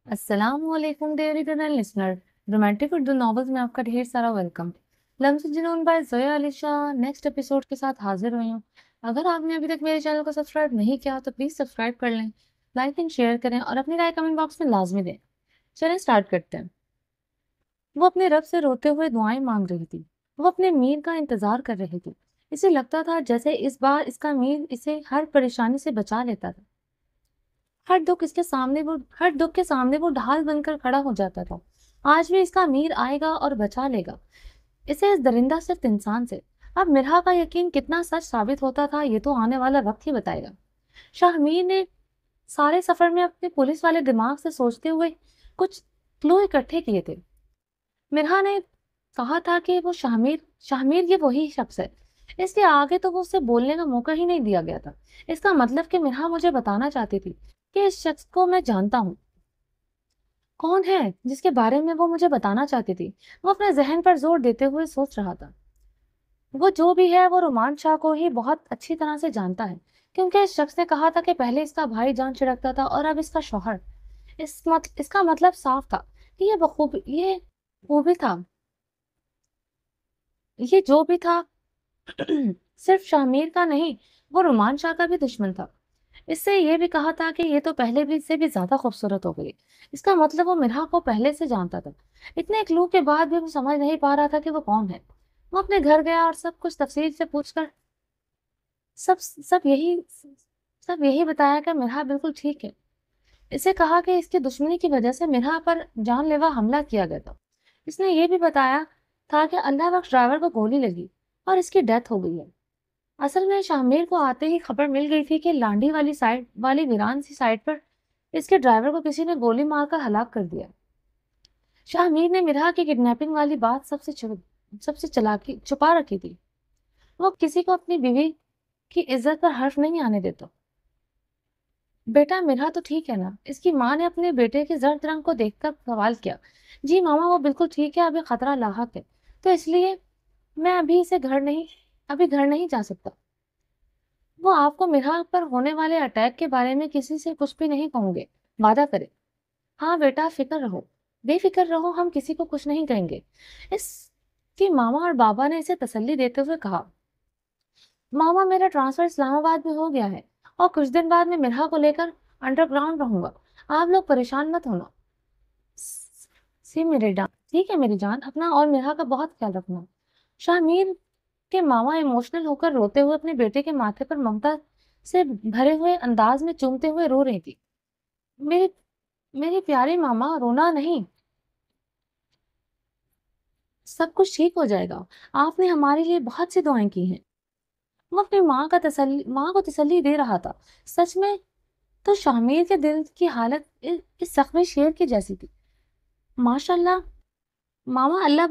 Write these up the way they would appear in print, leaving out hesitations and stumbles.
अस्सलाम वालेकुम dear reader and listener. Romantic Urdu novels में आपका ढेर सारा welcome. Lams Junoon by Zoya Ali Shah next episode के साथ हाजिर हुई हूँ। अगर आपने अभी तक मेरे चैनल को सब्सक्राइब नहीं किया तो प्लीज़ सब्सक्राइब कर लें, लाइक एंड शेयर करें और अपनी राय कमेंट बॉक्स में लाजमी दें। चलें स्टार्ट करते हैं। वो अपने रब से रोते हुए दुआएं मांग रही थी। वो अपने मीर का इंतजार कर रही थी। इसे लगता था जैसे इस बार इसका मीर इसे हर परेशानी से बचा लेता था। हर दुख के सामने वो ढाल बनकर खड़ा हो जाता था। आज भी इसका मीर आएगा और बचा लेगा इसे इस दरिंदा सिर्फ इंसान से। अब मिरहा का यकीन कितना सच साबित होता था ये तो आने वाला वक्त ही बताएगा। शाहमीर ने सारे सफर में अपने पुलिस वाले दिमाग से सोचते हुए कुछ क्लू इकट्ठे किए थे। मिरहा ने कहा था कि वो शाहमीर शाहमीर ये वही शख्स है। इसके आगे तो वो उसे बोलने का मौका ही नहीं दिया गया था। इसका मतलब कि मिरहा मुझे बताना चाहती थी कि इस शख्स को मैं जानता हूँ। कौन है जिसके बारे में वो मुझे बताना चाहती थी? वो अपने जहन पर जोर देते हुए सोच रहा था। वो जो भी है वो रोमान शाह को ही बहुत अच्छी तरह से जानता है, क्योंकि इस शख्स ने कहा था कि पहले इसका भाई जान छिड़कता था और अब इसका शौहर। इसका मतलब साफ था कि ये वो भी था, ये जो भी था सिर्फ शामिर का नहीं, वो रोमान शाह का भी दुश्मन था। इससे ये भी कहा था कि ये तो पहले भी से भी ज्यादा खूबसूरत हो गई। इसका मतलब वो मिरहा को पहले से जानता था। इतने क्लू के बाद भी वो समझ नहीं पा रहा था कि वो कौन है। वो अपने घर गया और सब कुछ तफसील से पूछकर सब सब यही सब यही बताया कि मिरहा बिल्कुल ठीक है। इसे कहा कि इसकी दुश्मनी की वजह से मिरहा पर जानलेवा हमला किया गया था। इसने ये भी बताया था कि अल्लाह बख्श ड्राइवर को गोली लगी और इसकी डेथ हो गई है। असल में शामिर को आते ही खबर मिल गई थी कि लांडी वाली वीरान सी साइड पर इसके ड्राइवर को किसी ने गोली मारकर हलाक कर दिया। शाहमीर ने मिरहा की किडनैपिंग वाली बात सबसे चलाकी छुपा रखी थी। वो किसी को अपनी बीवी की इज्जत पर हर्फ नहीं आने देता। बेटा मिरहा तो ठीक है ना? इसकी माँ ने अपने बेटे के जर्द रंग को देखकर सवाल किया। जी मामा, वो बिल्कुल ठीक है, अभी खतरा लाहक है, तो इसलिए मैं अभी घर नहीं जा सकता। वो आपको मिरहा पर होने वाले अटैक के बारे में किसी से कुछ भी नहीं कहोगे, वादा करे। हाँ बेटा, बेफिक्र रहो, हम किसी को कुछ नहीं कहेंगे। इसकी मामा और बाबा ने इसे तसल्ली देते हुए कहा। मामा, मेरा ट्रांसफर इस्लामाबाद में हो गया है और कुछ दिन बाद मैं मिरहा को लेकर अंडरग्राउंड रहूंगा। आप लोग परेशान मत होना। सी मेरे जान ठीक है मेरी जान, अपना और मिरहा का बहुत ख्याल रखना। शाहमीर के मामा इमोशनल होकर रोते हुए अपने बेटे के माथे पर ममता से भरे हुए अंदाज में चूमते हुए रो रही थी। मेरी मेरी प्यारी मामा, रोना नहीं, सब कुछ ठीक हो जाएगा। आपने हमारे लिए बहुत सी दुआएं की हैं। वो अपनी माँ को तसल्ली दे रहा था। सच में तो शामिर के दिल की हालत इस जख्मी शेर की जैसी थी। माशाल्लाह। मामा, अल्लाह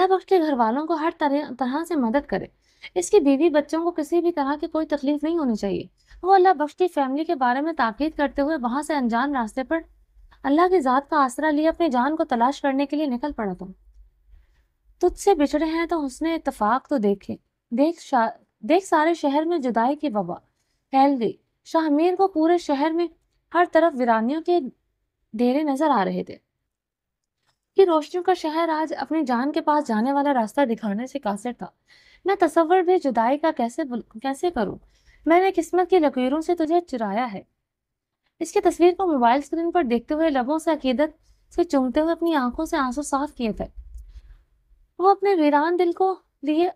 बख्श के घर वालों को हर तरह से मदद करे। इसकी बीवी बच्चों को किसी भी तरह की कोई तकलीफ नहीं होनी चाहिए। वो अल्लाह बख्श की फैमिली के बारे में ताकीद करते हुए वहां से अनजान रास्ते पर अल्लाह की जात का आसरा लिए अपनी जान को तलाश करने के लिए निकल पड़ा था। तुझसे बिछड़े हैं तो हुस्ने इत्तफाक तो देखे। देख सारे शहर में जुदाई की वबा फैल गई। शाहमीर को पूरे शहर में हर तरफ वीरानियों के डेरे नजर आ रहे थे कि रोशनियों का शहर आज अपनी जान के पास जाने वाला रास्ता दिखाने से कासिर था। मैं तसव्वुर भी जुदाई का कैसे करूं? मैंने किस्मत की लकीरों से तुझे चुराया है। इसकी तस्वीर को मोबाइल स्क्रीन पर देखते हुए लबों से अकीदत से चूमते हुए अपनी आंखों से आंसू साफ किए थे। वो अपने वीरान दिल को लिए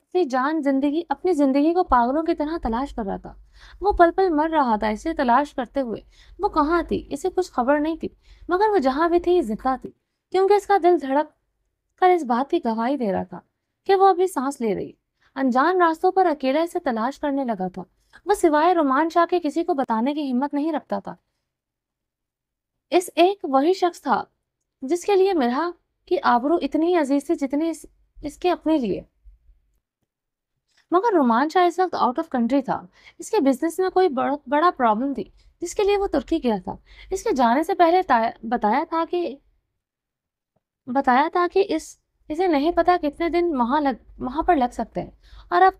अपनी जिंदगी को पागलों की तरह तलाश कर रहा था। वो पल पल मर रहा था इसे तलाश करते हुए। वो कहाँ थी इसे कुछ खबर नहीं थी, मगर वो जहां भी थी जिंदा थी, क्योंकि इसका दिल धड़क कर इस बात की गवाही दे रहा था कि वो अभी सांस ले रही। अनजान रास्तों पर अकेला इसे तलाश करने लगा था। वो सिवाय रोमान शाह के किसी को बताने की हिम्मत नहीं रखता था। इस एक वही शख्स था जिसके लिए मिरहा की आबरू इतनी ही अजीज थी जितनी इसके अपने लिए। मगर रोमान शाह इस वक्त आउट ऑफ कंट्री था। इसके बिजनेस में कोई बड़ा प्रॉब्लम थी जिसके लिए वो तुर्की गया था। इसके जाने से पहले बताया था कि इसे नहीं पता कितने दिन वहां पर लग सकते हैं। और अब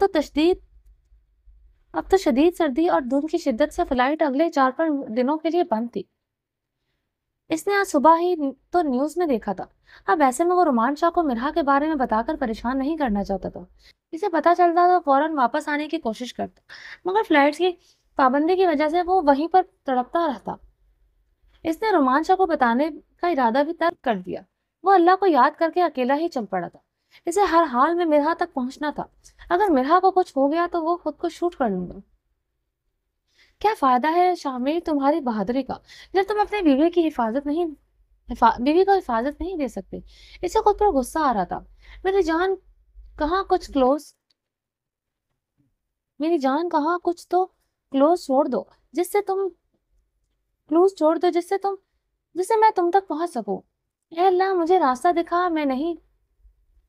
तो शदीद सर्दी और धुंध की शिद्दत से फ्लाइट अगले 4-5 दिनों के लिए बंद थी। इसने आज सुबह ही तो न्यूज में देखा था। अब ऐसे में वो रोमान शाह को मिरहा के बारे में बताकर परेशान नहीं करना चाहता था। इसे पता चलता तो फौरन वापस आने की कोशिश करता, मगर फ्लाइट्स की पाबंदी की वजह से वो वहीं पर तड़पता रहता। इसने रोमान शाह को बताने का इरादा भी तर्क कर दिया। वो अल्लाह को याद करके अकेला ही चल पड़ा था। इसे हर हाल में मिरहा तक पहुंचना था। अगर मिरहा को कुछ हो गया तो वो खुद को शूट कर लूंगा। क्या फायदा है शामिर तुम्हारी बहादुरी का, जब तुम अपने बीवी को हिफाजत नहीं दे सकते। इसे खुद पर गुस्सा आ रहा था। मेरी जान कहाँ कुछ क्लोज मेरी जान कहाँ कुछ तो क्लोज छोड़ दो जिससे तुम क्लूज छोड़ दो जिससे मैं तुम तक पहुंच सकूं। ऐ अल्लाह मुझे रास्ता दिखा। मैं नहीं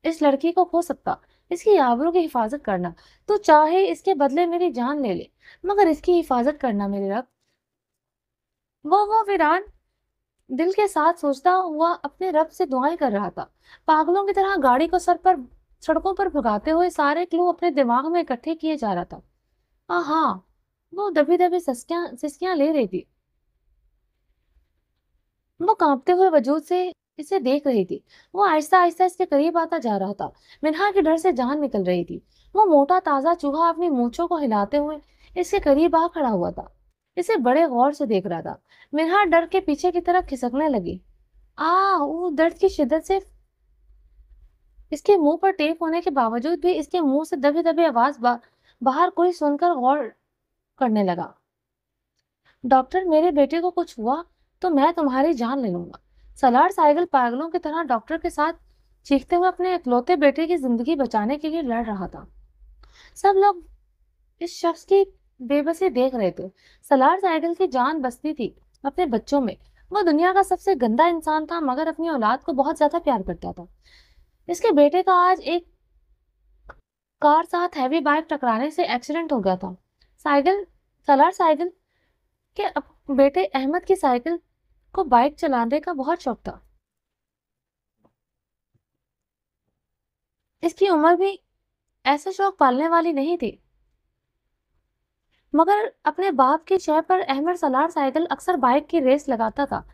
इस लड़की को खो सकता। इसकी आबरू की हिफाजत करना। तू चाहे इसके बदले मेरी जान ले ले, मगर इसकी हिफाजत करना मेरे रब। वो वीरान दिल के साथ सोचता हुआ अपने रब से दुआएं कर रहा था। पागलों की तरह गाड़ी को सड़कों पर भगाते हुए सारे क्लू अपने दिमाग में इकट्ठे किए जा रहा था। हाँ, वो दबी दबी सिसकियां ले रही थी। वो कांपते हुए वजूद से इसे देख रही थी। वो आहिस्ता आहिस्ता इसके करीब आता जा रहा था। मिन्हा के डर से जान निकल रही थी। वो मोटा ताजा चूहा अपनी मूंछों को हिलाते हुए इसके करीब आ खड़ा हुआ था। इसे बड़े गौर से देख रहा था। मिन्हा डर के पीछे की तरफ खिसकने लगी। वो दर्द की शिद्दत से इसके मुंह पर टेप होने के बावजूद भी इसके मुंह से दबी दबी आवाज बाहर कोई सुनकर गौर करने लगा। डॉक्टर, मेरे बेटे को कुछ हुआ तो मैं तुम्हारी जान ले लूंगा। सलार साइकिल पागलों की तरह डॉक्टर के साथ चीखते हुए अपने इकलौते बेटे की जिंदगी बचाने के लिए लड़ रहा था। सब लोग इस शख्स की बेबसी देख रहे थे। सलार साइकिल की जान बसती थी अपने बच्चों में। वो दुनिया का सबसे गंदा इंसान था, मगर अपनी औलाद को बहुत ज्यादा प्यार करता था। इसके बेटे का आज एक कार साथ हैवी बाइक टकराने से एक्सीडेंट हो गया था। साइकिल सलार साइकिल के बेटे अहमद की साइकिल को बाइक चलाने का बहुत शौक था। इसकी उम्र भी ऐसे शौक पालने वाली नहीं थी, मगर अपने बाप की शय पर अहमद सलार साइकिल अक्सर बाइक की रेस लगाता था।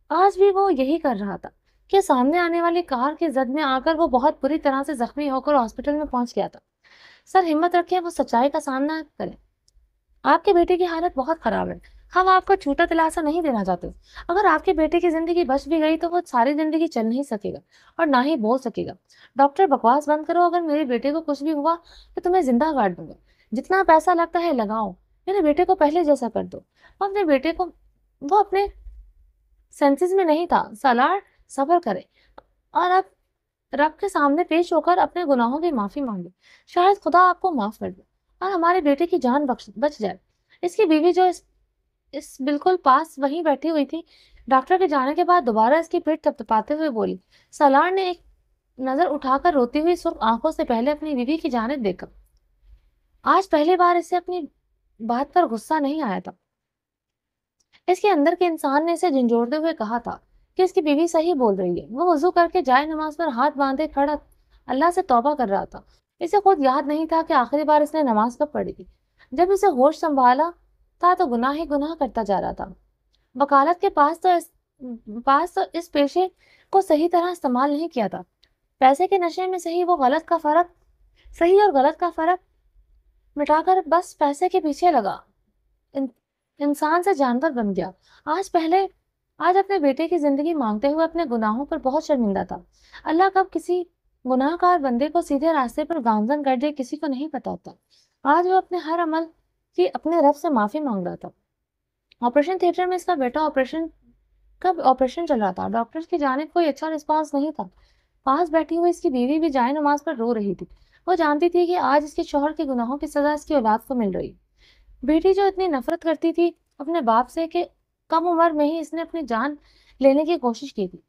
आज भी वो यही कर रहा था कि सामने आने वाली कार की जद में आकर वो बहुत बुरी तरह से जख्मी होकर हॉस्पिटल में पहुंच गया था। सर, हिम्मत रखें, वो सच्चाई का सामना करें। आपके बेटे की हालत बहुत खराब है। हम आपको छूटा दिलासा नहीं देना चाहते। अगर आपके बेटे की जिंदगी बच भी गई तो वो सारी जिंदगी चल नहीं सकेगा और ना ही बोल सकेगा। डॉक्टर, बकवास बंद करो। अगर मेरे बेटे को कुछ भी हुआ तो तुम्हें जिंदा काट दूंगा। जितना पैसा लगता है लगाओ। मेरे बेटे को पहले जैसा कर दो। वो अपने सेंसेस में नहीं था। सलार, सब्र करे और अब रब के सामने पेश होकर अपने गुनाहों की माफी मांगे। शायद खुदा आपको माफ कर दे और हमारे बेटे की जान बच जाए। इसकी बीवी जो इस बिल्कुल पास वहीं बैठी हुई थी, डॉक्टर के जाने के बाद दोबारा इसकी पीठ थपथपाते हुए बोली। सलार ने एक नजर उठाकर रोती हुई सुर्ख आंखों से पहले अपनी बीवी की जानिब देखा। आज पहली बार इसे अपनी बात पर गुस्सा नहीं आया था। इसके अंदर के इंसान ने इसे झंझोड़ते हुए कहा था कि इसकी बीवी सही बोल रही है। वो वजू करके जाए नमाज पर हाथ बांधे खड़ा अल्लाह से तौबा कर रहा था। इसे खुद याद नहीं था कि आखिरी बार इसने नमाज कब पढ़ी थी। जब इसे होश संभाला था तो गुनाह ही गुनाह करता जा रहा था। वकालत के पास तो इस पेशे को सही तरह इस्तेमाल नहीं किया था। पैसे के नशे में सही और गलत का फर्क मिटाकर बस पैसे के पीछे लगा। इंसान से जानवर बन गया। आज अपने बेटे की जिंदगी मांगते हुए अपने गुनाहों पर बहुत शर्मिंदा था। अल्लाह कब किसी गुनाहगार बंदे को सीधे रास्ते पर गामजन कर दे, किसी को नहीं पता होता। आज वो अपने हर अमल की अपने रब से माफी मांग रहा था। ऑपरेशन थिएटर में इसका बेटा ऑपरेशन चल रहा था। डॉक्टर्स की जानिब कोई अच्छा रिस्पांस नहीं था। पास बैठी हुई इसकी बीवी भी जाए नमाज पर रो रही थी। वो जानती थी कि आज इसके शौहर के गुनाहों की सजा इसकी औलाद को मिल रही। बेटी जो इतनी नफरत करती थी अपने बाप से कि कम उम्र में ही इसने अपनी जान लेने की कोशिश की थी।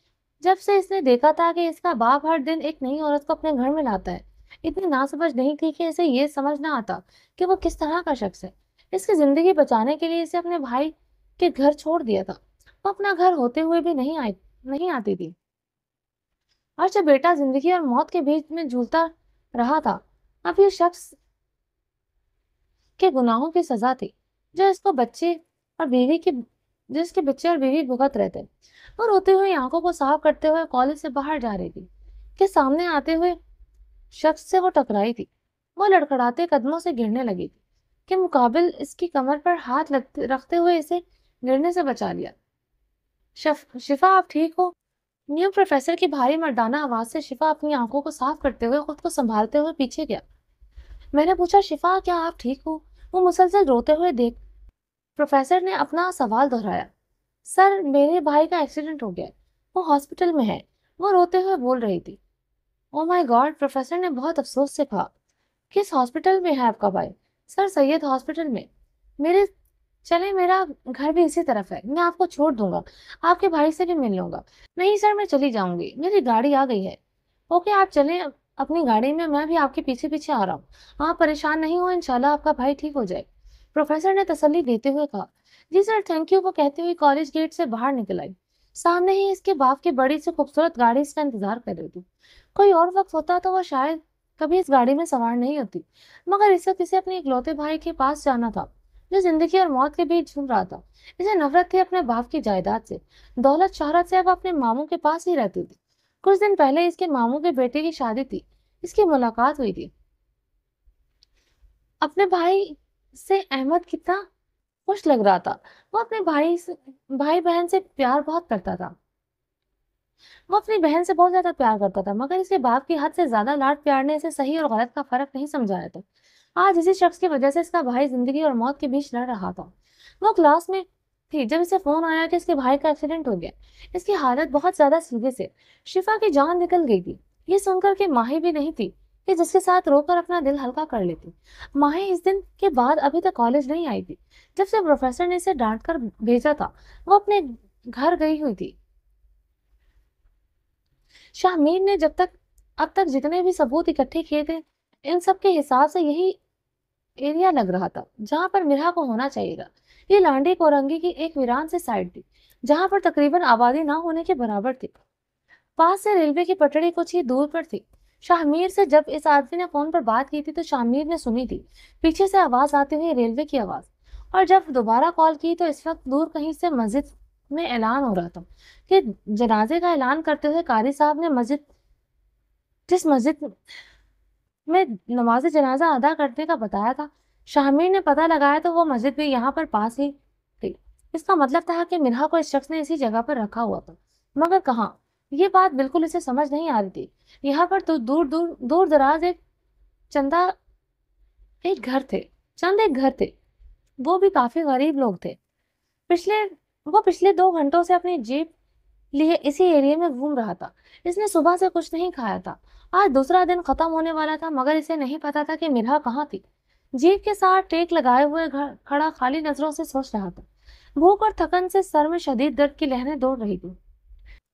जब से इसने देखा था कि इसका बाप हर दिन एक नई औरत को अपने घर में लाता है, इतनी नासमझ नहीं थी कि इसे ये समझ ना आता कि वो किस तरह का शख्स है। इसकी जिंदगी बचाने के लिए इसे अपने भाई के घर छोड़ दिया था। वो अपना घर होते हुए भी नहीं आती थी। और जब बेटा जिंदगी और मौत के बीच में झूलता रहा था, अब ये शख्स के गुनाहों की सजा थी जो इसको बच्चे और बीवी की جس کے بچے اور بیوی भुगत رہے थे। وہ रोती हुई आंखों को साफ करते हुए कॉलेज से बाहर जा रही थी कि सामने आते हुए शख्स से वो टकराई थी। वो लड़खड़ाते कदमों से गिरने लगी थी कि मुकाबिल इसकी कमर पर हाथ रखते हुए इसे गिरने से बचा लिया। शिफा, आप ठीक हो? न्यू प्रोफेसर की भारी मर्दाना आवाज से शिफा अपनी आंखों को साफ करते हुए खुद को संभालते हुए पीछे गया। मैंने पूछा, शिफा क्या आप ठीक हो? वो मुसलसल रोते हुए देख प्रोफेसर ने अपना सवाल दोहराया। सर, मेरे भाई का एक्सीडेंट हो गया, वो हॉस्पिटल में है, वो रोते हुए बोल रही थी। ओ माय गॉड, प्रोफेसर ने बहुत अफसोस से कहा। किस हॉस्पिटल में है आपका भाई? सर, सैयद हॉस्पिटल में। मेरे चले, मेरा घर भी इसी तरफ है, मैं आपको छोड़ दूंगा, आपके भाई से भी मिल लूंगा। नहीं सर, मैं चली जाऊंगी, मेरी गाड़ी आ गई है। ओके, आप चलें अपनी गाड़ी में, मैं भी आपके पीछे पीछे आ रहा हूँ। आप परेशान नहीं हो, इंशाल्लाह आपका भाई ठीक हो जाए, प्रोफेसर ने तसल्ली देते हुए कहा। जी सर, थैंक यू, वो कहती हुई कॉलेज गेट से बाहर निकल आई। सामने ही इसके बाप की बड़ी सी खूबसूरत गाड़ी इसका इंतजार कर रही थी। कोई और वक्त होता तो वो शायद कभी इस गाड़ी में सवार नहीं होती, मगर इस वक्त इसे अपने इकलौते भाई के पास जाना था, जो जिंदगी और मौत के बीच झूम रहा था। इसे नफरत थी अपने बाप की जायदाद से, दौलत शोहरत से। अब अपने मामू के पास ही रहती थी। कुछ दिन पहले इसके मामू के बेटे की शादी थी, इसकी मुलाकात हुई थी। अपने भाई से अहमद कितना खुश लग रहा था। वो अपने भाई बहन से प्यार बहुत करता था। वो अपनी बहन से बहुत ज्यादा प्यार करता था, मगर इसके बाप की हद से ज्यादा लाड प्यार ने इसे सही और गलत का फर्क नहीं समझाया था। आज इसी शख्स की वजह से इसका भाई जिंदगी और मौत के बीच लड़ रहा था। वो क्लास में थी जब इसे फोन आया कि इसके भाई का एक्सीडेंट हो गया। इसकी हालत बहुत ज्यादा सीरियस है। शिफा की जान निकल गई थी। ये सुनकर के माही भी नहीं थी कि जिसके साथ रोकर अपना दिल हल्का कर लेती। माही इस दिन के बाद अभी तक कॉलेज नहीं आई थी। जब से प्रोफेसर ने इसे डांट कर भेजा था, वो अपने घर गई हुई थी। शाहमीर ने अब तक जितने भी सबूत इकट्ठे किए थे, इन सब के हिसाब से यही एरिया लग रहा था जहां पर मिरा को होना चाहिए था। ये लांडी कोरंगी की एक वीरान से साइड थी, जहां पर तकरीबन आबादी ना होने के बराबर थी। पास से रेलवे की पटड़ी कुछ ही दूर पर थी। शाहमीर से जब इस आदमी ने फोन पर बात की थी तो शाहमीर ने सुनी थी पीछे से आवाज आती हुई, रेलवे की आवाज। और जब दोबारा कॉल की तो इस वक्त दूर कहीं से मस्जिद में ऐलान हो रहा था कि जनाजे का ऐलान करते हुए कारी साहब ने जिस मस्जिद में नमाज जनाजा अदा करने का बताया था, शाहमीर ने पता लगाया तो वो मस्जिद भी यहाँ पर पास ही थी। इसका मतलब था कि मिन्हा को इस शख्स ने इसी जगह पर रखा हुआ था, मगर कहाँ? ये बात बिल्कुल इसे समझ नहीं आ रही थी। यहाँ पर तो दूर दूर दूर दराज चंदा एक घर थे चंद एक घर थे, वो भी काफी गरीब लोग थे। पिछले वो पिछले 2 घंटों से अपनी जीप लिए इसी एरिया में घूम रहा था। इसने सुबह से कुछ नहीं खाया था। आज दूसरा दिन खत्म होने वाला था, मगर इसे नहीं पता था कि मिरा कहाँ थी। जीप के साथ टेक लगाए हुए घर खड़ा खाली नजरों से सोच रहा था। भूख और थकन से सर में शदीद दर्द की लहरें दौड़ रही थी।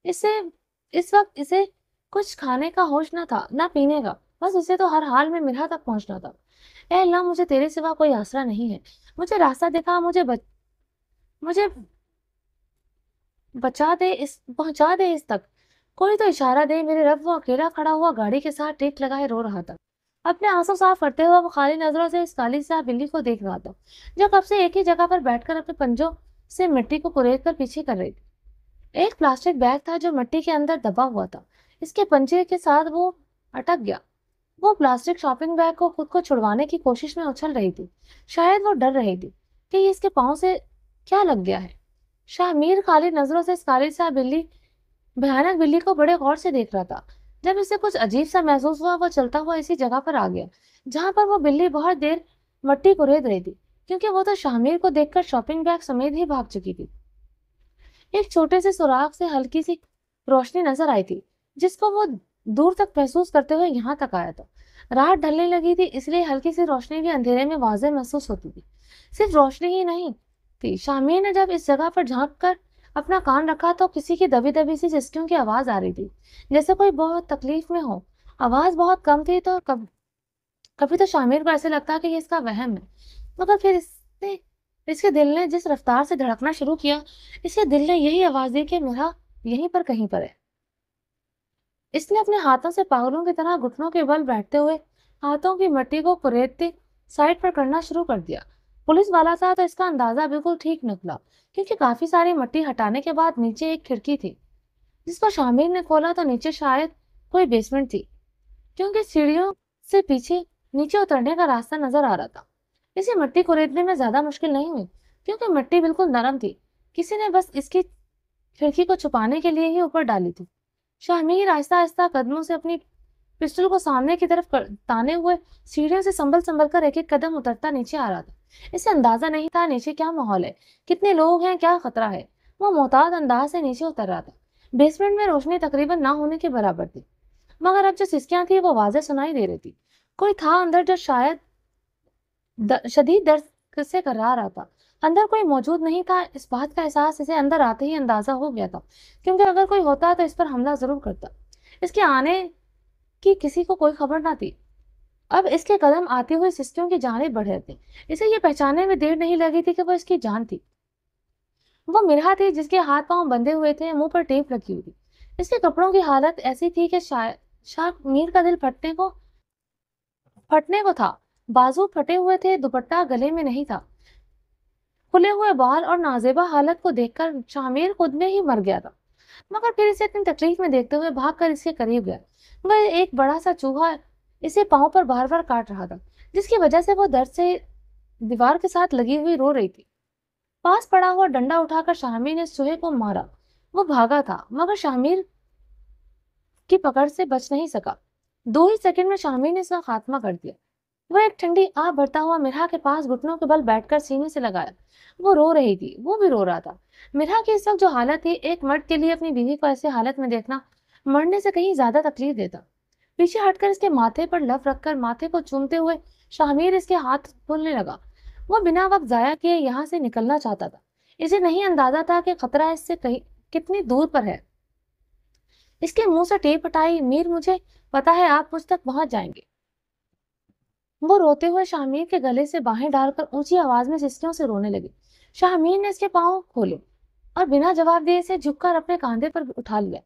इसे इस वक्त इसे कुछ खाने का होश न था, न पीने का। बस इसे तो हर हाल में मिरा तक पहुंचना था। ए अल्लाह, मुझे तेरे सिवा कोई आसरा नहीं है। मुझे रास्ता दिखा, मुझे पहुंचा दे इस तक। कोई तो इशारा दे मेरे रब। वो अकेला खड़ा हुआ गाड़ी के साथ टेक लगाए रो रहा था। अपने आंसू साफ करते हुए वो खाली नजरों से इस काली सा बिल्ली को देख रहा था, जो कब से एक ही जगह पर बैठकर अपने पंजों से मिट्टी को कुरेद कर पीछे कर रही थी। एक प्लास्टिक बैग था जो मिट्टी के अंदर दबा हुआ था। इसके पंजे के साथ वो अटक गया। वो प्लास्टिक शॉपिंग बैग को खुद को छुड़वाने की कोशिश में उछल रही थी। शायद वो डर रही थी कि ये इसके पाँव से क्या लग गया है। शाहमीर खाली नजरों से इस काली सा भयानक बिल्ली को बड़े गौर से देख रहा था। जब इसे कुछ अजीब सा महसूस हुआ, वो चलता हुआ इसी जगह पर आ गया जहां पर वो बिल्ली बहुत देर मट्टी कुरेद रही थी, क्योंकि वो तो शाहमीर को देखकर शॉपिंग बैग समेत ही भाग चुकी थी। एक छोटे से सुराख से हल्की सी रोशनी नजर आई थी, जिसको वो दूर तक महसूस करते हुए यहाँ तक आया था। रात ढलने लगी थी, इसलिए हल्की सी रोशनी भी अंधेरे में वाज़ेह महसूस होती थी। सिर्फ रोशनी ही नहीं थी। शामिर ने जब इस जगह पर झांक कर अपना कान रखा तो किसी की दबी दबी सी सिसकियों की आवाज आ रही थी, जैसे कोई बहुत तकलीफ में हो। आवाज बहुत कम थी, तो कभी तो शामिर को ऐसे लगता कि ये इसका वहम है, मगर फिर इसके दिल ने जिस रफ्तार से धड़कना शुरू किया, इसके दिल ने यही आवाज दी कि मेरा यहीं पर कहीं पर है। इसने अपने हाथों से पागलों की तरह घुटनों के बल बैठते हुए हाथों की मट्टी को कुरेदते साइड पर करना शुरू कर दिया। पुलिस वाला था तो इसका अंदाजा बिल्कुल ठीक निकला, क्योंकि काफी सारी मिट्टी हटाने के बाद नीचे एक खिड़की थी, जिसको शामिर ने खोला तो नीचे शायद कोई बेसमेंट थी, क्योंकि सीढ़ियों से पीछे नीचे उतरने का रास्ता नजर आ रहा था। इसे मिट्टी कुरेदने में ज्यादा मुश्किल नहीं हुई, क्योंकि मिट्टी बिल्कुल नरम थी। किसी ने बस इसकी खिड़की को छुपाने के लिए ही ऊपर डाली थी। शामिर आहिस्ता आहिस्ता कदमों से अपनी पिस्टल को सामने की तरफ ताने हुए सीढ़ियों से संभल संभल कर एक एक कदम उतरता नीचे आ रहा था। इसे अंदाजा नहीं था नीचे क्या माहौल है, कितने लोग हैं, क्या खतरा है। वो मोहतात अंदाज से नीचे उतर रहा था। बेसमेंट में रोशनी तकरीबन ना होने के बराबर थी, मगर अब जो सिसकियां थी वो वाज़ेह सुनाई दे रही थी। कोई था अंदर जो शायद शदीद दर्द से कराह रहा था। अंदर कोई मौजूद नहीं था, इस बात का एहसास इसे अंदर आते ही अंदाजा हो गया था, क्योंकि अगर कोई होता तो इस पर हमला जरूर करता। इसके आने की किसी को कोई खबर ना थी। अब इसके कदम आते हुए सिसकियों की जानेब बढ़ रहे थे। इसे ये पहचानने में देर नहीं लगी थी कि वो इसकी जान थी। वो मिरहा थी, जिसके हाथ पांव बंधे हुए थे, मुंह पर टेप लगी हुई थी। इसके कपड़ों की हालत ऐसी थी कि शायद मीर का दिल फटने को था। बाजू फटे हुए थे, दुपट्टा गले में नहीं था। खुले हुए बाल और नाजेबा हालत को देखकर शामिर खुद में ही मर गया था, मगर फिर इसे इतनी तकलीफ में देखते हुए भागकर इसके करीब गया। वह एक बड़ा सा चूहा इसे पांव पर बार बार काट रहा था, जिसकी वजह से वो दर्द से दीवार के साथ लगी हुई रो रही थी। पास पड़ा हुआ डंडा उठाकर शामिर ने चूहे को मारा। वो भागा था, मगर शामिर की पकड़ से बच नहीं सका। 2 ही सेकंड में शामिर ने इसका खात्मा कर दिया। वह एक ठंडी आह भरता हुआ मिरहा के पास घुटनों के बल बैठकर सीने से लगाया। वो रो रही थी, वो भी रो रहा था। मिरहा की इस वक्त जो हालत थी, एक मर्द के लिए अपनी बीवी को ऐसे हालत में देखना मरने से कहीं ज्यादा तकलीफ देता। पीछे हटकर इसके माथे पर लफ रखकर माथे को चूमते हुए शामिर इसके हाथ धुलने लगा। वो बिना वक्त जाया किए यहाँ से निकलना चाहता था। इसे नहीं अंदाजा था कि खतरा इससे कहीं कितनी दूर पर है। इसके मुंह से टेप हटाई, मीर मुझे पता है आप मुझ तक पहुंच जाएंगे। वो रोते हुए शामिर के गले से बाहें डालकर ऊंची आवाज में सिसकियों से रोने लगी। शामिर ने इसके पांव खोले और बिना जवाब दिए इसे झुककर अपने कांधे पर उठा लिया।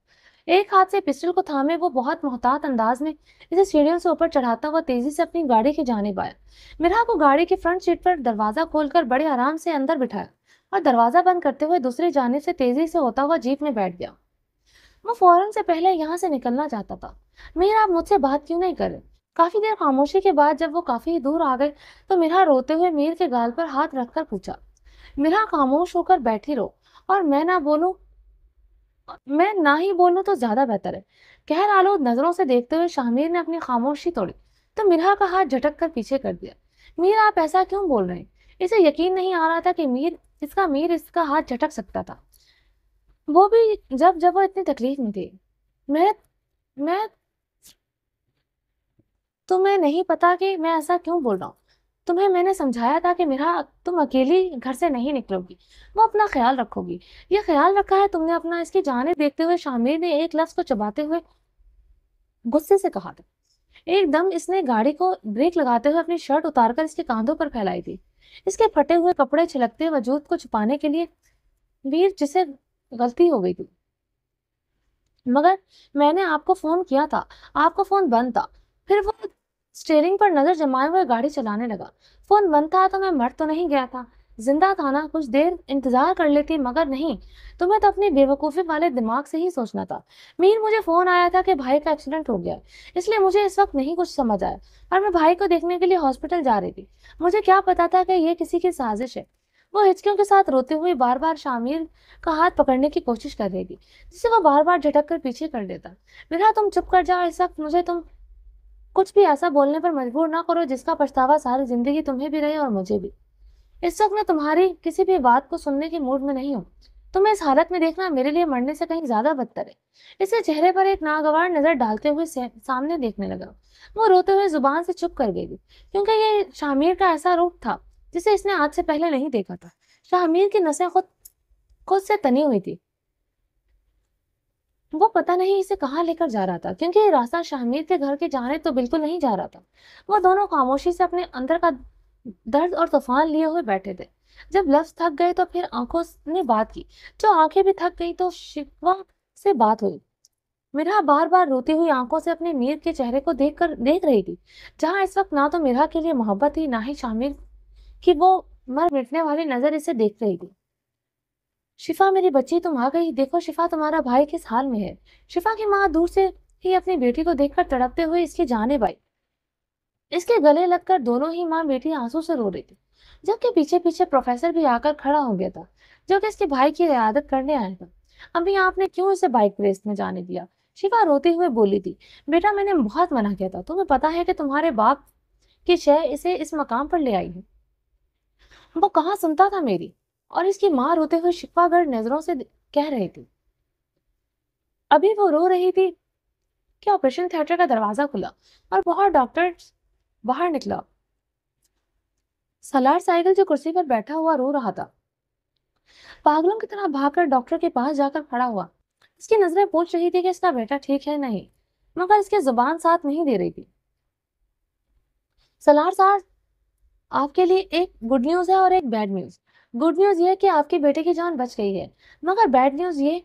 एक हाथ से पिस्टल को थामे वो बहुत मोहतात अंदाज में इसे सीढ़ियों से ऊपर चढ़ाता हुआ तेजी से अपनी गाड़ी की जानिब आया। मिरा को गाड़ी की फ्रंट सीट पर दरवाजा खोलकर बड़े आराम से अंदर बिठाया और दरवाजा बंद करते हुए दूसरी जानिब से तेजी से होता हुआ जीप में बैठ गया। वो फौरन से पहले यहाँ से निकलना चाहता था। मीरा, आप मुझसे बात क्यों नहीं कर रहे? काफी देर खामोशी के बाद जब वो काफी दूर आ गए तो मीरा रोते हुए मीर के गाल पर हाथ रखकर पूछा। मीरा, खामोश होकर बैठी रहो और मैं ना ही बोलूं तो ज्यादा बेहतर है। कहर आलूद नजरों से देखते हुए शामिर ने अपनी खामोशी तोड़ी तो मीरा का हाथ झटक कर पीछे कर दिया। मीर, आप ऐसा क्यों बोल रहे हैं? इसे यकीन नहीं आ रहा था कि मीर इसका हाथ झटक सकता था, वो भी जब जब वो इतनी तकलीफ में थी। मैं मैं तुम्हें नहीं पता कि मैं ऐसा क्यों बोल रहा हूँ। तुम्हें मैंने समझाया था कि मेरा तुम अकेली घर से नहीं निकलोगी, वो अपना ख्याल रखोगी। ये ख्याल रखा है तुमने अपना? इसकी जानिब देखते हुए शामिर ने एक लफ्ज को चबाते हुए गुस्से से कहा था। एकदम इसने गाड़ी को ब्रेक लगाते हुए अपनी शर्ट उतारकर इसके कांधों पर फैलाई थी, इसके फटे हुए कपड़े छिलकते वजूद को छुपाने के लिए। वीर, जिसे गलती हो गई थी, मगर मैंने आपको फोन किया था, आपका फोन बंद था। फिर वो स्टीयरिंग पर नजर जमाए हुए गाड़ी चलाने लगा। फोन बंद था तो मैं मर तो नहीं गया था, जिंदा था ना। कुछ देर इंतजार कर लेती, मगर नहीं। तुम्हें तो अपनी बेवकूफी वाले दिमाग से ही सोचना था। मीर, मुझे फोन आया था कि भाई का एक्सीडेंट हो गया है, इसलिए मुझे इस वक्त नहीं कुछ समझ आया और मैं भाई को देखने के लिए हॉस्पिटल जा रही थी। मुझे क्या पता था कि ये किसी की साजिश है। वो हिचकियों के साथ रोते हुए बार बार शामिर का हाथ पकड़ने की कोशिश कर रही थी, जिसे वो बार बार झटक कर पीछे कर देता। मेरा, तुम चुप कर जाओ। इस वक्त मुझे तुम कुछ भी ऐसा बोलने पर मजबूर ना करो जिसका पछतावा सारी जिंदगी तुम्हें भी रहे और मुझे भी। इस वक्त मैं तुम्हारी किसी भी बात को सुनने के मूड में नहीं हूँ। तुम्हें इस हालत में देखना मेरे लिए मरने से कहीं ज्यादा बदतर है। इसे चेहरे पर एक नागवार नजर डालते हुए सामने देखने लगा। वो रोते हुए जुबान से चुप कर गई थी, क्योंकि ये शामिर का ऐसा रूप था जिसे इसने आज से पहले नहीं देखा था। शामिर की नसें खुद खुद से तनी हुई थी। वो पता नहीं इसे कहाँ लेकर जा रहा था, क्योंकि ये रास्ता शामिर के घर के जाने तो बिल्कुल नहीं जा रहा था। वो दोनों खामोशी से अपने अंदर का दर्द और तूफान लिए हुए बैठे थे। जब लफ्ज थक गए तो फिर आंखों ने बात की, जो आंखें भी थक गई तो शिकवा से बात हुई। मिरा बार बार रोती हुई आंखों से अपने मीर के चेहरे को देख रही थी, जहां इस वक्त ना तो मिरा के लिए मोहब्बत थी, ना ही शामिर की वो मर मिटने वाली नजर इसे देख रही थी। शिफा मेरी बच्ची, तुम आ गई। देखो शिफा, तुम्हारा भाई किस हाल में है। शिफा की माँ दूर से ही अपनी बेटी को देखकर तड़पते हुए इसकी जानिब आई। इसके गले लगकर दोनों ही माँ बेटी आंसू से रो रही थी, जबकि पीछे पीछे प्रोफेसर भी आकर खड़ा हो गया था, जो कि इसके भाई की इयादत करने आया था। अम्मी, आपने क्यों इसे बाइक रेस में जाने दिया? शिफा रोते हुए बोली थी। बेटा, मैंने बहुत मना किया था। तुम्हें पता है कि तुम्हारे बाप की शय इसे इस मकाम पर ले आई है। वो कहाँ सुनता था मेरी। और इसकी माँ रोते हुए शिकवागर नजरों से कह रही थी। अभी वो रो रही थी कि ऑपरेशन थिएटर का दरवाजा खुला और बहुत डॉक्टर बाहर निकला। सलार साइकिल जो कुर्सी पर बैठा हुआ रो रहा था, पागलों की तरह भागकर डॉक्टर के पास जाकर खड़ा हुआ। इसकी नजरें पूछ रही थी कि इसका बेटा ठीक है नहीं, मगर इसकी जुबान साथ नहीं दे रही थी। सलार साहब, आपके लिए एक गुड न्यूज है और एक बैड न्यूज। गुड न्यूज ये कि आपके बेटे की जान बच गई है, मगर बैड न्यूज ये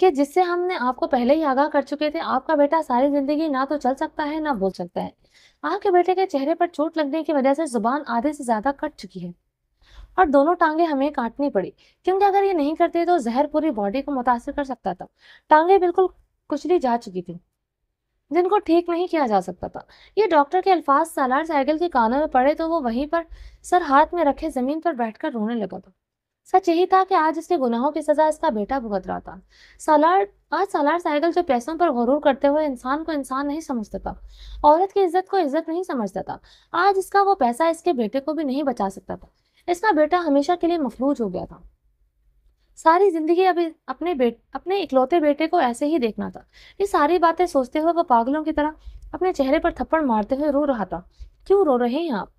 कि जिससे हमने आपको पहले ही आगाह कर चुके थे, आपका बेटा सारी जिंदगी ना तो चल सकता है ना बोल सकता है। आपके बेटे के चेहरे पर चोट लगने की वजह से जुबान आधे से ज्यादा कट चुकी है और दोनों टांगे हमें काटनी पड़ी, क्योंकि अगर ये नहीं करते तो जहर पूरी बॉडी को मुतासिर कर सकता था। टांगे बिल्कुल कुचली जा चुकी थी, जिनको ठीक नहीं किया जा सकता था। ये डॉक्टर के अल्फाज सालार साइकिल के कानों में पड़े तो वो वहीं पर सर हाथ में रखे जमीन पर बैठकर रोने लगा था। सच यही था कि आज इसके गुनाहों की सजा इसका बेटा भुगत रहा था। सालार आज सालार साइकिल जो पैसों पर गुरूर करते हुए इंसान को इंसान नहीं समझता था, औरत की इज्जत को इज्जत नहीं समझता था, आज इसका वो पैसा इसके बेटे को भी नहीं बचा सकता था। इसका बेटा हमेशा के लिए मफलूज हो गया था। सारी जिंदगी अभी अपने इकलौते बेटे को ऐसे ही देखना था। ये सारी बातें सोचते हुए वो पागलों की तरह अपने चेहरे पर थप्पड़ मारते हुए रो रहा था। क्यों रो रहे हैं आप?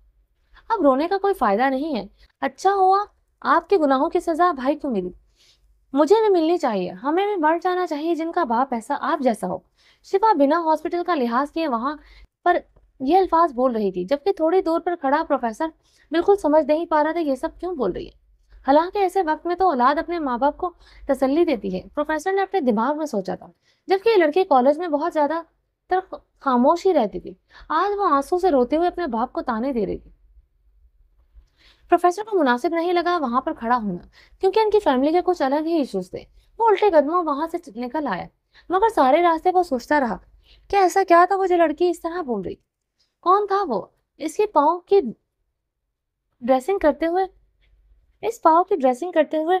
अब रोने का कोई फायदा नहीं है। अच्छा हुआ आपके गुनाहों की सजा भाई को मिली, मुझे भी मिलनी चाहिए। हमें भी मर जाना चाहिए जिनका बाप ऐसा आप जैसा हो। शिफा बिना हॉस्पिटल का लिहाज किए वहां पर ये अल्फाज बोल रही थी, जबकि थोड़ी दूर पर खड़ा प्रोफेसर बिल्कुल समझ नहीं पा रहा था ये सब क्यों बोल रही है। हालांकि ऐसे वक्त में तो औलाद अपने माँ बाप को तसल्ली देती है, प्रोफेसर ने अपने दिमाग में सोचा था, जबकि ये लड़की कॉलेज में बहुत ज्यादा तर खामोश ही रहती थी। आज वो आंसू से रोते हुए अपने बाप को ताने दे रही थी। प्रोफेसर को मुनासिब नहीं लगा वहां पर खड़ा होना, क्योंकि इनकी फैमिली के कुछ अलग ही इश्यूज थे। वो उल्टे कदमों वहां से निकल आया, मगर सारे रास्ते वो सोचता रहा कि ऐसा क्या था वो जो लड़की इस तरह बोल रही। कौन था वो? इसके पाँव की ड्रेसिंग करते हुए इस पाँव की ड्रेसिंग करते हुए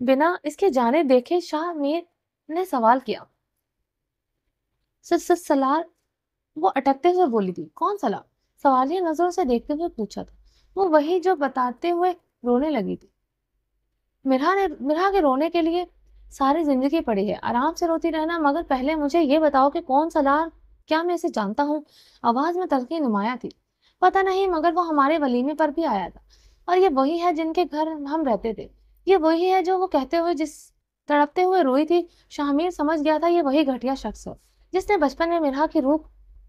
बिना इसके जाने देखे शाह मीर ने सवाल किया। सच सलार, वो अटकते हुए बोली थी। कौन सलार? सवालिया नजरों से देखते हुए पूछा था। वो वही जो बताते हुए रोने लगी थी। मिरहा के रोने के लिए सारी जिंदगी पड़ी है, आराम से रोती रहना, मगर पहले मुझे ये बताओ कि कौन सलार? क्या मैं इसे जानता हूँ? आवाज में तल्खी नुमाया थी। पता नहीं, मगर वो हमारे वलीमे पर भी आया था, और ये वही है जिनके घर हम रहते थे। ये वही है जो वो कहते हुए जिस तड़पते हुए रोई थी। शाहमीर समझ गया था ये वही घटिया शख्स है जिसने बचपन में मिरहा की रूह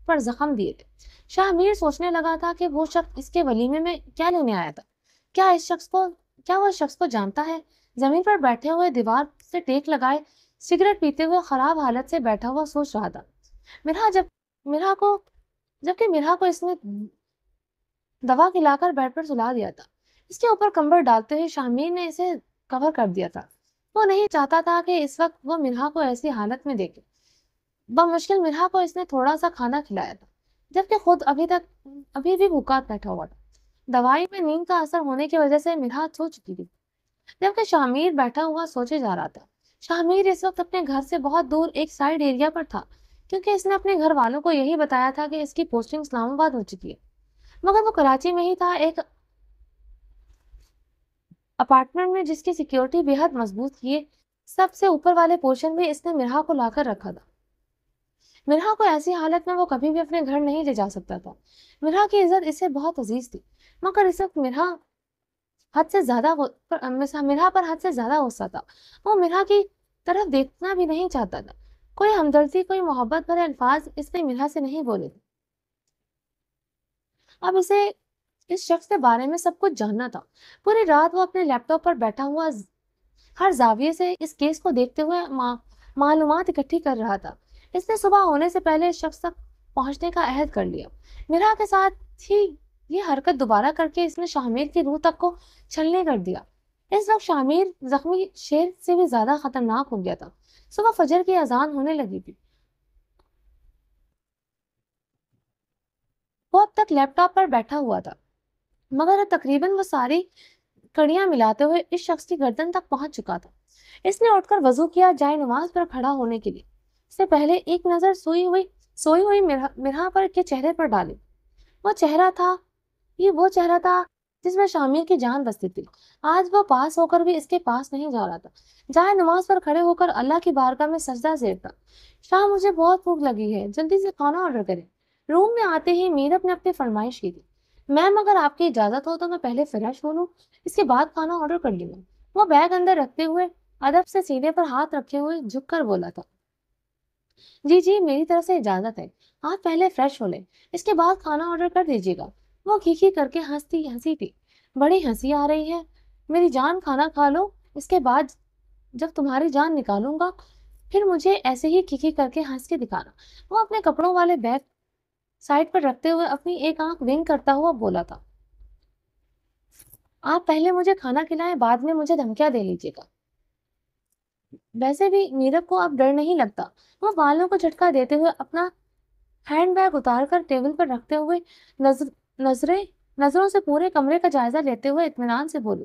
पर जख्म दिए थे। शाहमीर सोचने लगा था कि वो शख्स इसके वलीमे में क्या लेने आया था। क्या वो इस शख्स को जानता है? जमीन पर बैठे हुए दीवार से टेक लगाए सिगरेट पीते हुए खराब हालत से बैठा हुआ सोच रहा था। मिरहा जब मिरहा को जबकि मिरहा को इसने दवा खिलाकर बेड पर सुला दिया था। इसके ऊपर कंबल डालते हुए शामीर ने इसे कवर कर दिया था। वो नहीं चाहता था कि इस वक्त वो मिरहा को ऐसी हालत में देखे। बमुश्किल मिरहा को इसने थोड़ा सा खाना खिलाया था, जबकि खुद अभी भी भूखा बैठा हुआ था। दवाई में नींद का असर होने की वजह से मिरहा सो चुकी थी, जबकि शामीर बैठा हुआ सोचे जा रहा था। शामीर इस वक्त अपने घर से बहुत दूर एक साइड एरिया पर था, क्योंकि इसने अपने घर वालों को यही बताया था कि इसकी पोस्टिंग इस्लामाबाद हो चुकी है। मगर वो कराची में ही था, एक अपार्टमेंट में जिसकी सिक्योरिटी बेहद मजबूत थी। सबसे ऊपर वाले पोर्शन में इसने मिरहा को लाकर रखा था। मिरहा को ऐसी हालत में वो कभी भी अपने घर नहीं ले जा सकता था। मिरहा की इज्जत इसे बहुत अजीज थी, मगर इस वक्त मिरहा पर हद से ज्यादा गुस्सा था। वो मिरहा की तरफ देखना भी नहीं चाहता था। कोई हमदर्दी, कोई मोहब्बत भरे अल्फाज इसने मिरहा से नहीं बोले थे। अब इसे इस शख्स के बारे में सब कुछ जानना था। पूरी रात वो अपने लैपटॉप पर बैठा हुआ हर जाविये से इस केस को देखते हुए मालूमात इकट्ठी कर रहा था। इसने सुबह होने से पहले इस शख्स तक पहुंचने का अहद कर लिया। मिरहा के साथ ही یہ حرکت دوبارہ کر کے اس نے شامیر کی روح تک کو چھلنے کر دیا۔ اس وقت شامیر زخمی شیر سے بھی زیادہ خطرناک ہو گیا تھا۔ صبح فجر کی اذان ہونے لگی تھی۔ وہ اب تک لیپ ٹاپ پر بیٹھا ہوا تھا، مگر اب تقریباً وہ ساری کڑیاں ملاتے ہوئے اس شخص کی گردن تک پہنچ چکا تھا۔ اس نے اٹھ کر وضو کیا، جائے نماز پر کھڑا ہونے کے لیے اس سے پہلے ایک نظر سوئی ہوئی مرہا پر کے چہرے پر ڈالی۔ وہ چہرہ تھا وہ چہرہ تھا جس میں شامیر کی جان بستی تھی۔ آج وہ پاس ہو کر بھی اس کے پاس نہیں جا رہا تھا، جائے نماز پر کھڑے ہو کر اللہ کی بارگاہ میں سجدہ زیر تھا۔ شاہ، مجھے بہت بھوک لگی ہے، جلدی سے کھانا آرڈر کریں۔ روم میں آتے ہی میرب نے اپنی فرمائش کی تھی۔ میم، اگر آپ کی اجازت ہو تو میں پہلے فریش ہو لوں، اس کے بعد کھانا آرڈر کر لوں گا۔ وہ بیگ اندر رکھتے ہوئے ادب سے سینے پر ہاتھ رکھے ہوئے جھک کر بولا تھا۔ جی جی، میری طرف سے اجازت ہے، آپ پہلے فریش ہو لیں، اس کے بعد کھانا آرڈر کر دیجیے گا۔ وہ کھیکھی کر کے ہنسی تھی۔ بڑی ہنسی آ رہی ہے میری جان، کھانا کھا لو، اس کے بعد جب تمہاری جان نکالوں گا پھر مجھے ایسے ہی کھیکھی کر کے ہنس کے دکھانا۔ وہ اپنے کپڑوں والے بیگ سائڈ پر رکھتے ہوئے اپنی ایک آنکھ ونک کرتا ہوا بولا تھا۔ آپ پہلے مجھے کھانا کھلائیں، بعد میں مجھے دھمکیاں دے لیجیے گا۔ ویسے بھی میرب کو اب ڈر نہیں لگتا۔ وہ بالوں کو جھٹکا دیتے ہوئے اپنا ہینڈ بیگ اتار کر ٹیبل پر رکھتے ہوئے نظروں سے پورے کمرے کا جائزہ لیتے ہوئے اطمینان سے بولی،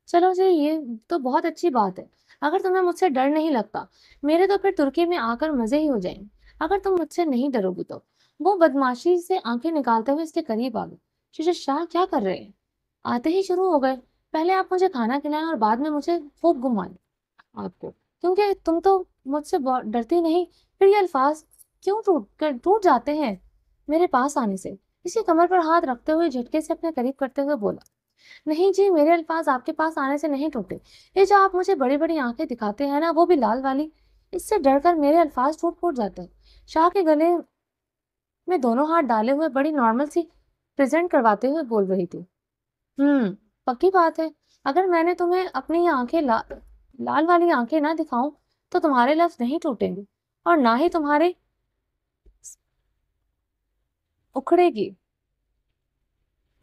چلو جی، یہ تو بہت اچھی بات ہے۔ اگر تمہیں مجھ سے ڈر نہیں لگتا میرے تو پھر ترکی میں آ کر مزے ہی ہو جائیں گے۔ اگر تم مجھ سے نہیں ڈرو گی تو۔ وہ بدماشی سے آنکھیں نکالتے ہوئے اس کے قریب آ گئے۔ ششر شاہ کیا کر رہے ہیں؟ آتے ہی شروع ہو گئے۔ پہلے آپ مجھے کھانا کھلائیں اور بعد میں مجھے خوب گھمائیں آپ کو، کیونکہ تم تو مجھ سے ڈرتی نہیں، پھر یہ الفاظ کیوں ٹوٹ جاتے ہیں میرے پاس آنے سے؟ اس کی کمر پر ہاتھ رکھتے ہوئے جھٹکے سے اپنے قریب کرتے ہوئے بولا، نہیں جی، میرے الفاظ آپ کے پاس آنے سے نہیں ٹوٹے، یہ جو آپ مجھے بڑی بڑی آنکھیں دکھاتے ہیں نا، وہ بھی لال والی، اس سے ڈر کر میرے الفاظ ٹوٹ جاتے ہیں۔ شاہ کے گلے میں دونوں ہاتھ ڈالے ہوئے بڑی نارمل سی پریزنٹ کرواتے ہوئے بول رہی تھی، پکی بات ہے، اگر میں نے تمہیں اپنی یہ آنکھیں لال والی آنکھیں نہ دکھاؤں تو تمہارے لفظ نہیں ٹوٹیں گے اور نہ ہی تمہارے اکھڑے گی۔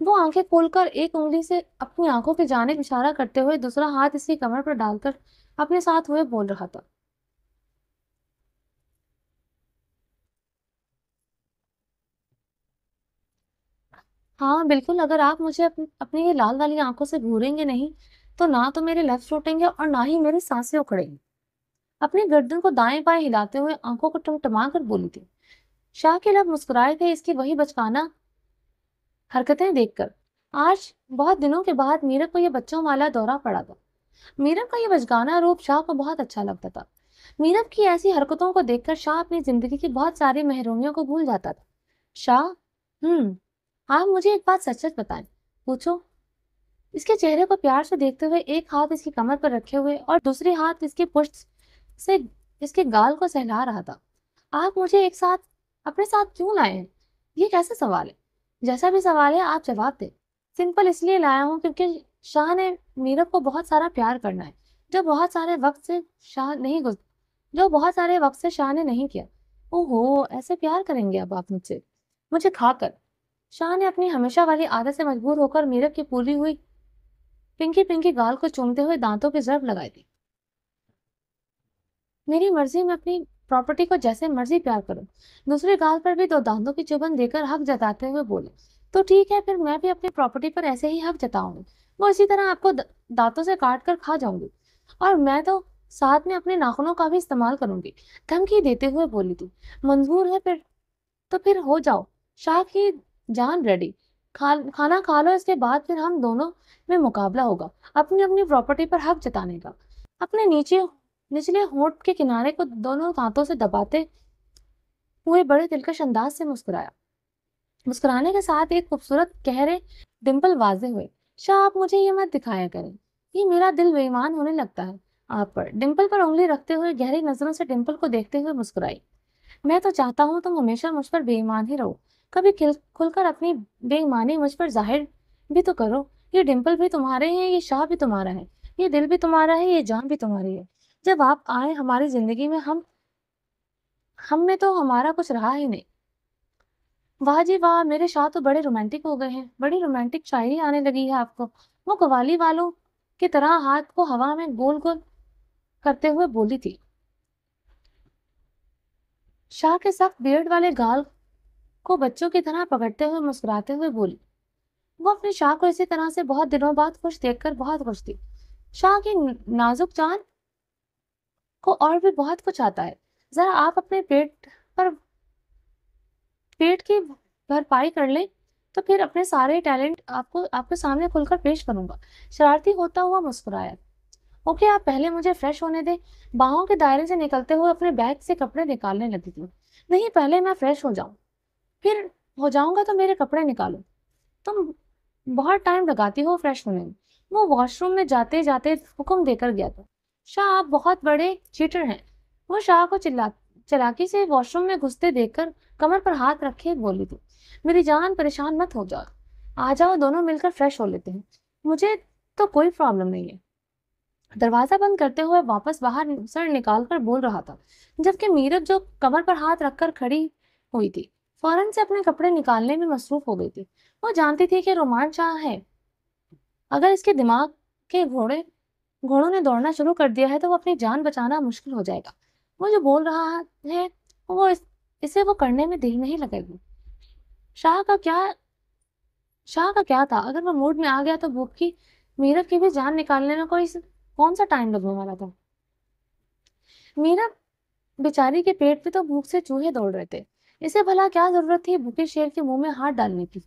وہ آنکھیں کھول کر ایک انگلی سے اپنی آنکھوں کی جانب اشارہ کرتے ہوئے دوسرا ہاتھ اس کی کمر پر ڈال کر اپنے ساتھ ہوئے بول رہا تھا، ہاں بالکل، اگر آپ مجھے اپنی یہ لال والی آنکھوں سے گھوریں گے نہیں تو نہ تو میرے لفظ ٹوٹیں گے اور نہ ہی میری سانسیں اکھڑیں گی۔ اپنی گردن کو دائیں بائیں ہلاتے ہوئے آنکھوں کو ٹمٹما کر بولی تھی۔ شاہ کے لب مسکرائے تھے اس کی وہی بچکانہ حرکتیں دیکھ کر۔ آج بہت دنوں کے بعد میرب کو یہ بچوں والا دورہ پڑا تھا۔ میرب کا یہ بچگانہ روپ شاہ کو بہت اچھا لگتا تھا۔ میرب کی ایسی حرکتوں کو دیکھ کر شاہ اپنی زندگی کی بہت ساری محرومیوں کو بھول جاتا تھا۔ شاہ، آپ مجھے ایک بات سچ سچ بتائیں۔ پوچھو۔ اس کے چہرے کو پیار سے دیکھتے ہوئے ایک ہاتھ اس کی کمر پر رکھے ہوئے اور دوسری ہاتھ اس کی پشت سے اس کے گال کو سہلا رہا تھا، آپ مجھے ایک ساتھ اپنے ساتھ کیوں لائے ہیں؟ یہ کیسا سوال ہے؟ جیسا بھی سوال ہے آپ جواب دیں۔ سمپل اس لیے لایا ہوں کیونکہ شاہ نے میرب کو بہت سارا پیار کرنا ہے جو بہت سارے وقت سے شاہ نے نہیں کیا۔ اوہو، ایسے پیار کریں گے اب آپ مجھ سے، مجھے کھا کر؟ شاہ نے اپنی ہمیشہ والی عادت سے مجبور ہو کر میرب کی پوری ہوئی پنکی گال کو چومتے ہوئے دانتوں کی ضرب لگائی تھی۔ میری مرضی، میں اپنی پراپرٹی کو جیسے مرضی پیار کروں۔ دوسرے گال پر بھی دو دانتوں کی چبھن دے کر حق جتاتے ہوئے بولے، تو ٹھیک ہے، پھر میں بھی اپنی پراپرٹی پر ایسے ہی حق جتاؤں گی، وہ اسی طرح آپ کو دانتوں سے کاٹ کر کھا جاؤں گی، اور میں تو ساتھ میں اپنے ناخنوں کا بھی استعمال کروں گی، دھمکی دیتے ہوئے بولی تھی۔ منظور ہے پھر ہو جاؤ شاہ کی جان ریڈی، کھانا کھا لو، اس کے بعد پھر ہم دونوں میں مقابلہ ہوگا اپنی پراپرٹی پر حق جتانے کا۔ اپنے نچلے ہونٹ کے کنارے کو دونوں دانتوں سے دباتے ہوئے بڑے دلکش انداز سے مسکرایا۔ مسکرانے کے ساتھ ایک خوبصورت گہرے ڈمپل واضح ہوئے۔ شاہ، آپ مجھے یہ مت دکھایا کریں، یہ میرا دل بے ایمان ہونے لگتا ہے آپ پر۔ ڈمپل پر انگلی رکھتے ہوئے گہری نظروں سے ڈمپل کو دیکھتے ہوئے مسکرائی۔ میں تو چاہتا ہوں تم ہمیشہ مجھ پر بے ایمان ہی رہو، کبھی کھل کر اپنی بے ایمانی مجھ پر ظاہر بھی تو کرو۔ یہ ڈمپل بھی تمہارے ہیں، یہ شاہ بھی تمہارا ہے، یہ دل بھی تمہارا ہے، یہ جان بھی تمہاری ہے۔ جب آپ آئے ہماری زندگی میں ہم میں تو ہمارا کچھ رہا ہی نہیں۔ वाह जी वाह! मेरे शाह तो बड़े रोमांटिक हो गए हैं। बड़ी रोमांटिक शायरी आने लगी है आपको। वो कव्वाली वालों की तरह हाथ को हवा में गोल-गोल करते हुए बोली थी। शाह के सख्त बियर्ड वाले गाल को बच्चों की तरह पकड़ते हुए मुस्कुराते हुए बोली। वो अपने शाह को इसी तरह से बहुत दिनों बाद खुश देखकर बहुत खुश थी। शाह की नाजुक जान को और भी बहुत कुछ आता है। ज़रा आप अपने पर पेट की भरपाई कर लें, तो फिर अपने सारे टैलेंट आपको आपके सामने खुलकर पेश करूँगा। शरारती होता हुआ मुस्कुराया। ओके, आप पहले मुझे फ्रेश होने दें। बाहों के दायरे से निकलते हुए अपने बैग से कपड़े निकालने लगी थी। नहीं, पहले मैं फ्रेश हो जाऊँ, फिर हो जाऊँगा तो मेरे कपड़े निकालो। तुम बहुत टाइम लगाती हो फ्रेश होने में। वो वॉशरूम में जाते-जाते हुक्म देकर गया था। शाह, आप बहुत बड़े चीटर हैं। वो शाह को चालाकी से वॉशरूम में घुसते देखकर कमर पर हाथ रखे बोली थी। मेरी जान, परेशान मत हो जाओ। आ जाओ, दोनों मिलकर फ्रेश हो लेते हैं। मुझे तो कोई प्रॉब्लम नहीं है। दरवाजा बंद करते हुए वापस बाहर सर निकालकर बोल रहा था, जबकि मीरत जो कमर पर हाथ रखकर खड़ी हुई थी, फौरन से अपने कपड़े निकालने में मसरूफ हो गई थी। वो जानती थी कि रोमांच शाह है। अगर इसके दिमाग के घोड़ों ने दौड़ना शुरू कर दिया है तो वो अपनी जान बचाना मुश्किल हो जाएगा। वो जो बोल रहा है इसे वो करने में देर नहीं लगेगी। शाह का क्या शाह का क्या था, अगर वो मूड में आ गया तो भूखी मीरत की भी जान निकालने में कौन सा टाइम लगने वाला था। मीरा बेचारी के पेट पे तो भूख से चूहे दौड़ रहे थे। इसे भला क्या जरूरत थी भूखे शेर के मुंह में हाथ डालने की।